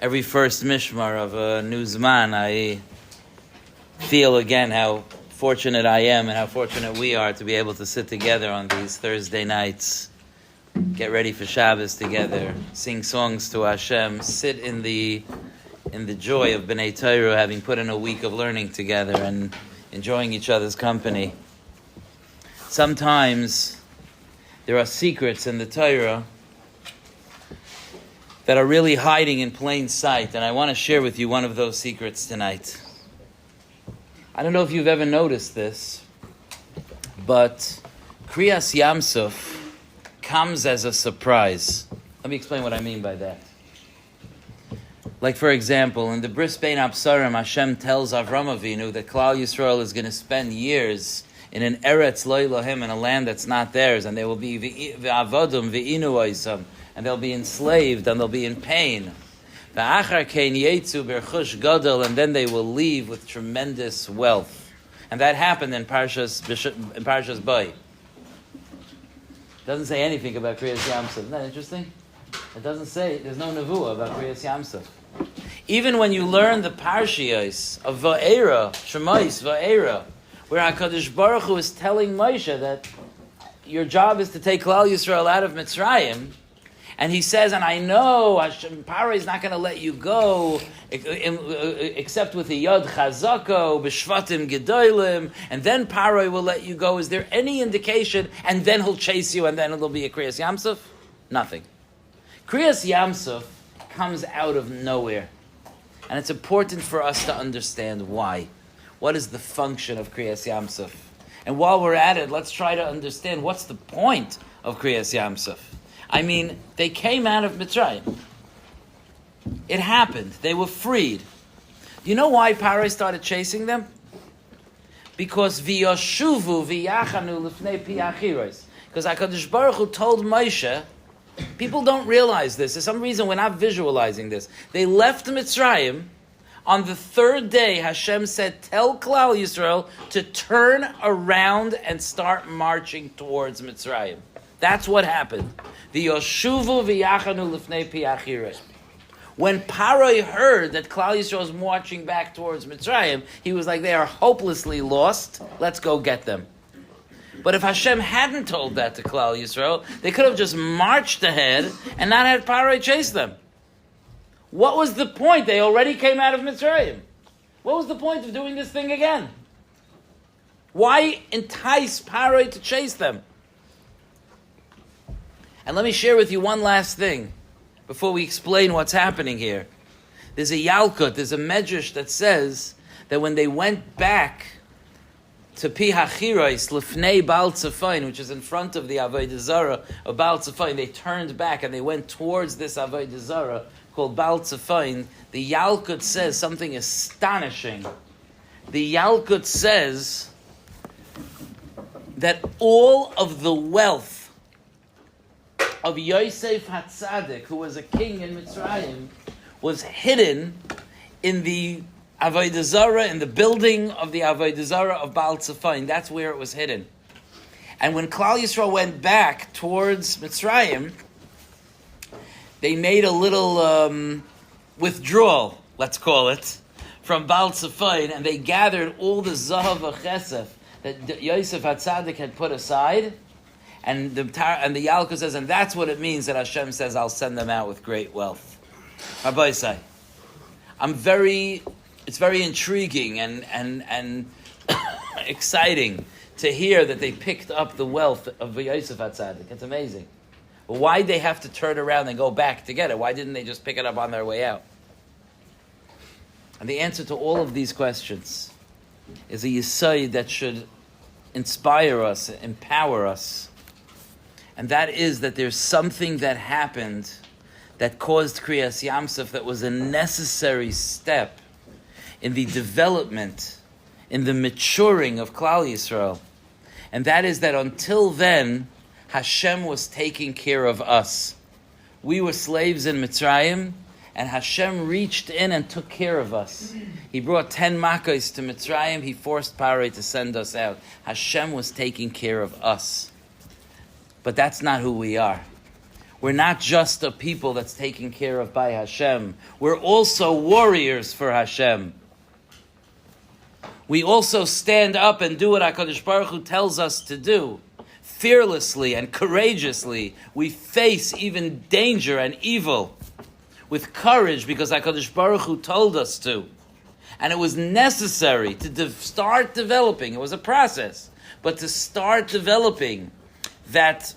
Every first mishmar of a new Zman, I feel again how fortunate I am and how fortunate we are to be able to sit together on these Thursday nights, get ready for Shabbos together, sing songs to Hashem, sit in the joy of B'nai Torah, having put in a week of learning together and enjoying each other's company. Sometimes there are secrets in the Torah that are really hiding in plain sight, and I want to share with you one of those secrets tonight. I don't know if you've ever noticed this, but Kriyas Yamsuf comes as a surprise. Let me explain what I mean by that. Like, for example, in the Bris Bein Absarim, Hashem tells Avram Avinu that Klal Yisrael is going to spend years in an Eretz Lo Elohim, in a land that's not theirs, and they will be v'avodum v'inu oisam, and they'll be enslaved, and they'll be in pain. V'achar kein yetzu berchush gadol, and then they will leave with tremendous wealth. And that happened in Parshas Bay. Doesn't say anything about Kriyas Yamsuf. Isn't that interesting? It doesn't say, there's no nevuah about Kriyas Yamsuf. Even when you learn the Parshiyos of Va'era, Shemais Va'era, where HaKadosh Baruch Hu is telling Moshe that your job is to take Klal Yisrael out of Mitzrayim, and he says, and I know Paro is not going to let you go except with a Yod Chazako, B'Shvatim Gedolim, and then Paro will let you go. Is there any indication? And then he'll chase you, and then it'll be a Kriyas Yamsuf? Nothing. Kriyas Yamsuf comes out of nowhere. And it's important for us to understand why. What is the function of Kriyas Yamsuf? And while we're at it, let's try to understand what's the point of Kriyas Yamsuf. I mean, they came out of Mitzrayim. It happened. They were freed. You know why Paro started chasing them? Because v'yoshuvu v'yachanu lifnei pi achiros. Because HaKadosh Baruch Hu told Moshe, people don't realize this. For some reason, we're not visualizing this. They left Mitzrayim. On the third day, Hashem said, tell Klal Yisrael to turn around and start marching towards Mitzrayim. That's what happened. V'yoshuvu v'yachanu lifnei pi achiros. When Paro heard that Klal Yisrael was marching back towards Mitzrayim, he was like, they are hopelessly lost. Let's go get them. But if Hashem hadn't told that to Klal Yisrael, they could have just marched ahead and not had Paro chase them. What was the point? They already came out of Mitzrayim. What was the point of doing this thing again? Why entice Paro to chase them? And let me share with you one last thing before we explain what's happening here. There's a Yalkut, there's a Medrash that says that when they went back to Pi Hachiros, Lefnei Baal Tzafain, which is in front of the Avodah Zarah of Baal Tzafain, they turned back and they went towards this Avodah Zarah called Baal Tzafain. The Yalkut says something astonishing. The Yalkut says that all of the wealth of Yosef HaTzadik, who was a king in Mitzrayim, was hidden in the Avodah Zarah, in the building of the Avodah Zarah of Baal Tzafain. That's where it was hidden. And when Klal Yisrael went back towards Mitzrayim, they made a little withdrawal, let's call it, from Baal Tzafain, and they gathered all the Zahav Chesef that Yosef HaTzadik had put aside, and the Yalkut says, and that's what it means that Hashem says, I'll send them out with great wealth. Rabbi Say, it's very intriguing and exciting to hear that they picked up the wealth of Yosef HaTzadik. It's amazing. But why'd they have to turn around and go back to get it? Why didn't they just pick it up on their way out? And the answer to all of these questions is a yesod that should inspire us, empower us. And that is that there's something that happened that caused Kriyas Yamsuf that was a necessary step in the development, in the maturing of Klal Yisrael. And that is that until then, Hashem was taking care of us. We were slaves in Mitzrayim, and Hashem reached in and took care of us. He brought 10 Makkos to Mitzrayim. He forced Paro to send us out. Hashem was taking care of us. But that's not who we are. We're not just a people that's taken care of by Hashem. We're also warriors for Hashem. We also stand up and do what HaKadosh Baruch Hu tells us to do. Fearlessly and courageously, we face even danger and evil with courage because HaKadosh Baruch Hu told us to. And it was necessary to start developing, it was a process, but to start developing that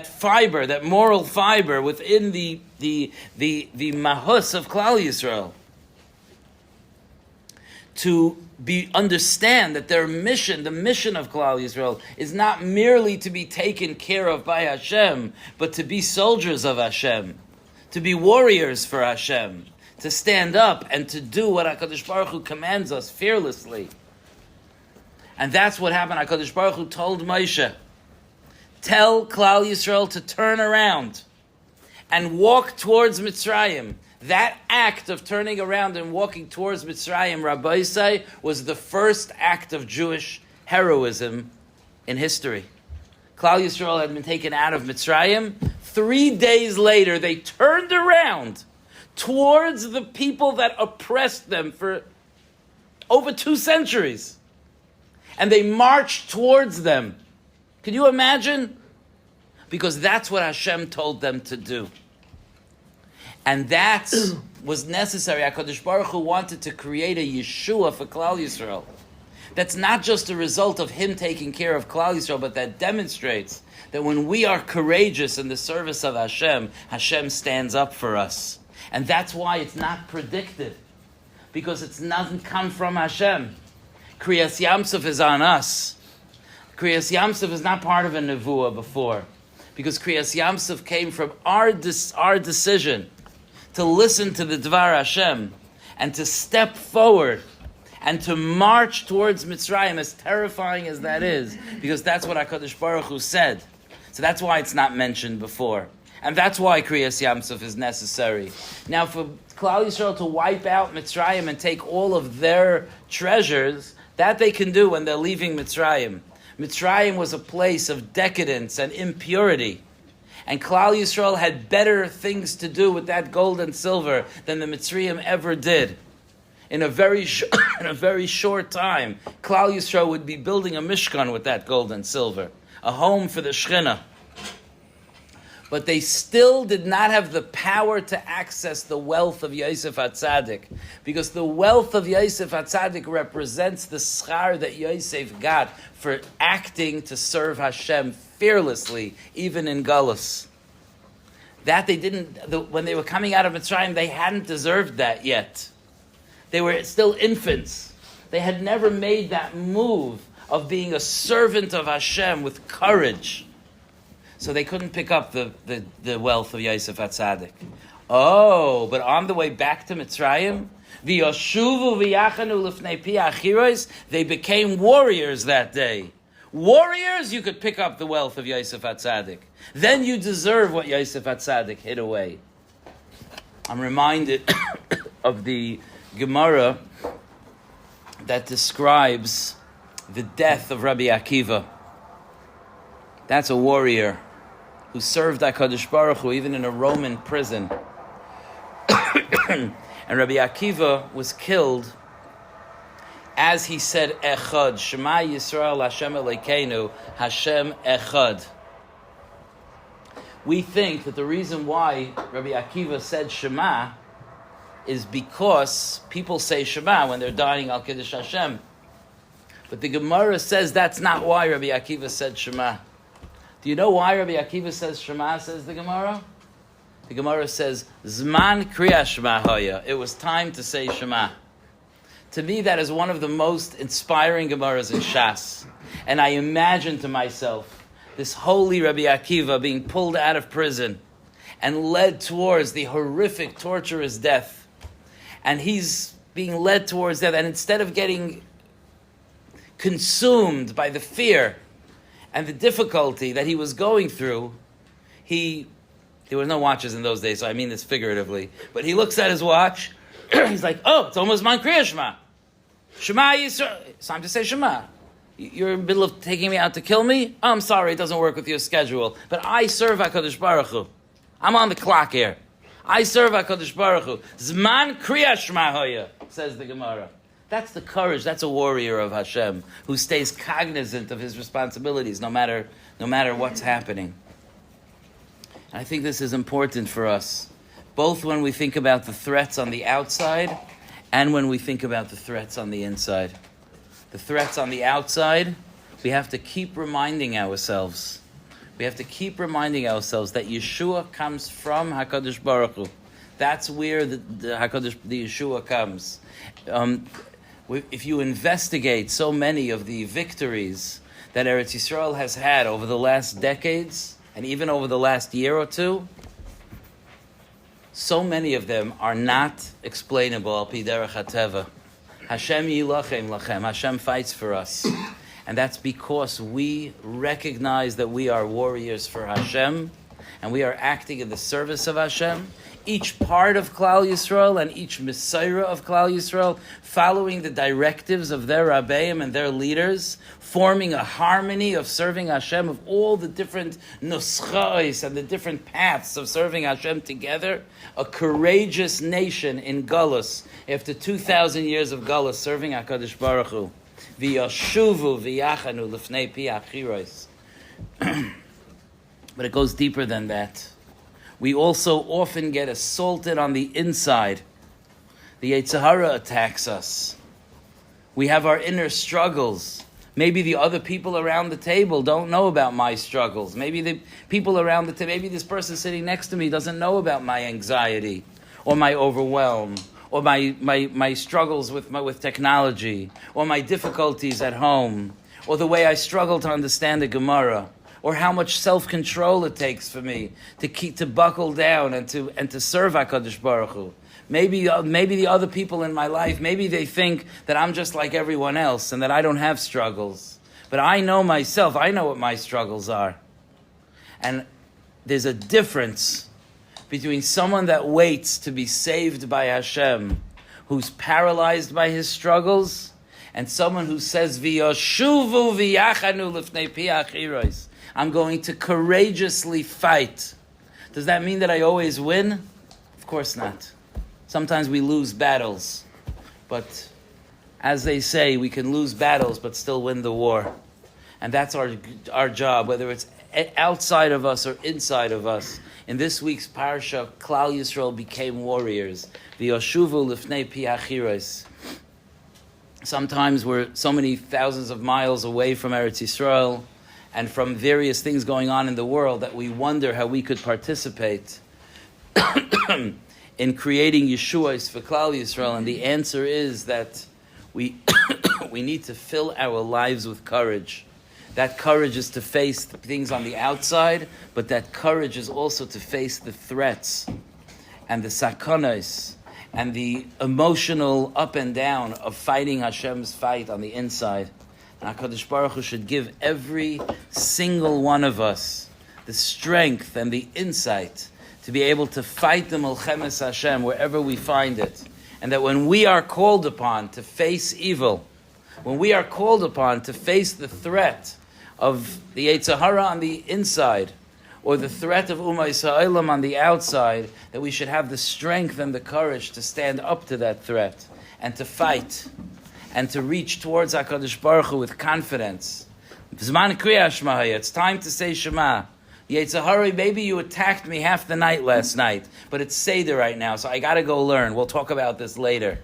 fiber, that moral fiber within the mahus of Klal Yisrael, to understand that their mission, the mission of Klal Yisrael, is not merely to be taken care of by Hashem, but to be soldiers of Hashem, to be warriors for Hashem, to stand up and to do what HaKadosh Baruch Hu commands us fearlessly. And that's what happened. HaKadosh Baruch Hu told Moshe, tell Klal Yisrael to turn around and walk towards Mitzrayim. That act of turning around and walking towards Mitzrayim, Rabbi Sonnenschein, was the first act of Jewish heroism in history. Klal Yisrael had been taken out of Mitzrayim. 3 days later, they turned around towards the people that oppressed them for over 2 centuries. And they marched towards them. Can you imagine? Because that's what Hashem told them to do. And that was necessary. HaKadosh Baruch Hu wanted to create a Yeshua for Klal Yisrael. That's not just a result of Him taking care of Klal Yisrael, but that demonstrates that when we are courageous in the service of Hashem, Hashem stands up for us. And that's why it's not predicted, because it doesn't come from Hashem. Kriyas Yamsuf is on us. Kriyas Yamsuf is not part of a nevuah before, because Kriyas Yamsuf came from our decision to listen to the Dvar Hashem and to step forward and to march towards Mitzrayim, as terrifying as that is, because that's what HaKadosh Baruch Hu said. So that's why it's not mentioned before. And that's why Kriyas Yamsuf is necessary. Now, for Klal Yisrael to wipe out Mitzrayim and take all of their treasures, that they can do when they're leaving Mitzrayim. Mitzrayim was a place of decadence and impurity. And Klal Yisrael had better things to do with that gold and silver than the Mitzrayim ever did. In a very short time, Klal Yisrael would be building a Mishkan with that gold and silver, a home for the Shekhinah. But they still did not have the power to access the wealth of Yosef HaTzadik, because the wealth of Yosef HaTzadik represents the schar that Yosef got for acting to serve Hashem fearlessly, even in Galus. That they didn't, when they were coming out of Mitzrayim, they hadn't deserved that yet. They were still infants. They had never made that move of being a servant of Hashem with courage. So they couldn't pick up the wealth of Yosef HaTzadik. Oh, but on the way back to Mitzrayim, they became warriors that day. Warriors, you could pick up the wealth of Yosef HaTzadik. Then you deserve what Yosef HaTzadik hid away. I'm reminded of the Gemara that describes the death of Rabbi Akiva. That's a warrior who served HaKadosh Baruch Hu even in a Roman prison. And Rabbi Akiva was killed as he said Echad, Shema Yisrael Hashem Elokeinu, Hashem Echad. We think that the reason why Rabbi Akiva said Shema is because people say Shema when they're dying Al Kiddush Hashem. But the Gemara says that's not why Rabbi Akiva said Shema. Do you know why Rabbi Akiva says Shema, says the Gemara? The Gemara says, Zman Kriya Shema Hoya. It was time to say Shema. To me, that is one of the most inspiring Gemaras in Shas. And I imagine to myself this holy Rabbi Akiva being pulled out of prison and led towards the horrific, torturous death. And he's being led towards death. And instead of getting consumed by the fear and the difficulty that he was going through, there were no watches in those days, so I mean this figuratively, but he looks at his watch, he's like, oh, it's almost Man Kriya Shema. Shema Yisrael. It's time to say Shema. You're in the middle of taking me out to kill me? I'm sorry, it doesn't work with your schedule. But I serve HaKadosh Baruch Hu. I'm on the clock here. I serve HaKadosh Baruch Hu. Zman Kriya Shema Hoya, says the Gemara. That's the courage. That's a warrior of Hashem who stays cognizant of his responsibilities no matter what's happening. And I think this is important for us, both when we think about the threats on the outside and when we think about the threats on the inside. The threats on the outside, we have to keep reminding ourselves. We have to keep reminding ourselves that Yeshua comes from HaKadosh Baruch Hu. That's where the Yeshua comes. If you investigate so many of the victories that Eretz Yisrael has had over the last decades, and even over the last year or two, so many of them are not explainable al pi derech hateva. Hashem yilachem lachem. Hashem fights for us. And that's because we recognize that we are warriors for Hashem, and we are acting in the service of Hashem. Each part of Klal Yisrael and each Messiah of Klal Yisrael following the directives of their Rabbeim and their leaders, forming a harmony of serving Hashem, of all the different nuschais and the different paths of serving Hashem together. A courageous nation in Galus, after 2,000 years of Galus, serving HaKadosh Baruch Hu. V'yashuvu v'yachanu l'fnei pi achiros. But it goes deeper than that. We also often get assaulted on the inside. The Yetzer Hara attacks us. We have our inner struggles. Maybe the other people around the table don't know about my struggles. Maybe the people around the table, maybe this person sitting next to me doesn't know about my anxiety or my overwhelm or my struggles with technology or my difficulties at home or the way I struggle to understand the Gemara, or how much self-control it takes for me to buckle down and to serve HaKadosh Baruch Hu. Maybe the other people in my life, maybe they think that I'm just like everyone else and that I don't have struggles. But I know myself, I know what my struggles are. And there's a difference between someone that waits to be saved by Hashem, who's paralyzed by his struggles, and someone who says, V'yoshuvu v'yachanu l'fnei pi achiros. I'm going to courageously fight. Does that mean that I always win? Of course not. Sometimes we lose battles. But as they say, we can lose battles but still win the war. And that's our job, whether it's outside of us or inside of us. In this week's parsha, Klal Yisrael became warriors. V'yoshuvu l'fnei pi achiros. Sometimes we're so many thousands of miles away from Eretz Yisrael and from various things going on in the world that we wonder how we could participate in creating Yeshuas for Klal Yisrael. And the answer is that we need to fill our lives with courage. That courage is to face the things on the outside, but that courage is also to face the threats and the sakonos and the emotional up and down of fighting Hashem's fight on the inside. And HaKadosh Baruch Hu should give every single one of us the strength and the insight to be able to fight the Milchemes Hashem wherever we find it. And that when we are called upon to face evil, when we are called upon to face the threat of the Yetzer Hara on the inside, or the threat of Ummah Yisraelim on the outside, that we should have the strength and the courage to stand up to that threat and to fight and to reach towards HaKadosh Baruch Hu with confidence. Zman Kriya Shema, it's time to say Shema. Yetzer Hara, maybe you attacked me half the night last night, but it's Seder right now, so I gotta go learn. We'll talk about this later.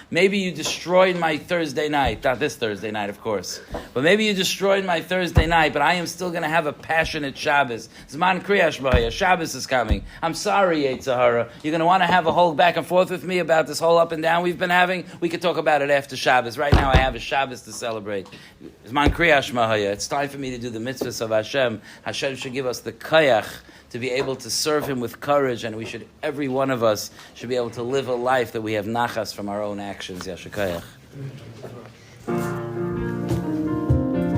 Maybe you destroyed my Thursday night. Not this Thursday night, of course. But maybe you destroyed my Thursday night, but I am still going to have a passionate Shabbos. Zman Kriya Shema, Shabbos is coming. I'm sorry, Yetzer Hara. You're going to want to have a whole back and forth with me about this whole up and down we've been having? We could talk about it after Shabbos. Right now I have a Shabbos to celebrate. Zman Kriya Shema. It's time for me to do the mitzvahs of Hashem. Hashem should give us the kayach to be able to serve Him with courage, and every one of us should be able to live a life that we have nachas from our own actions. Yashakayach.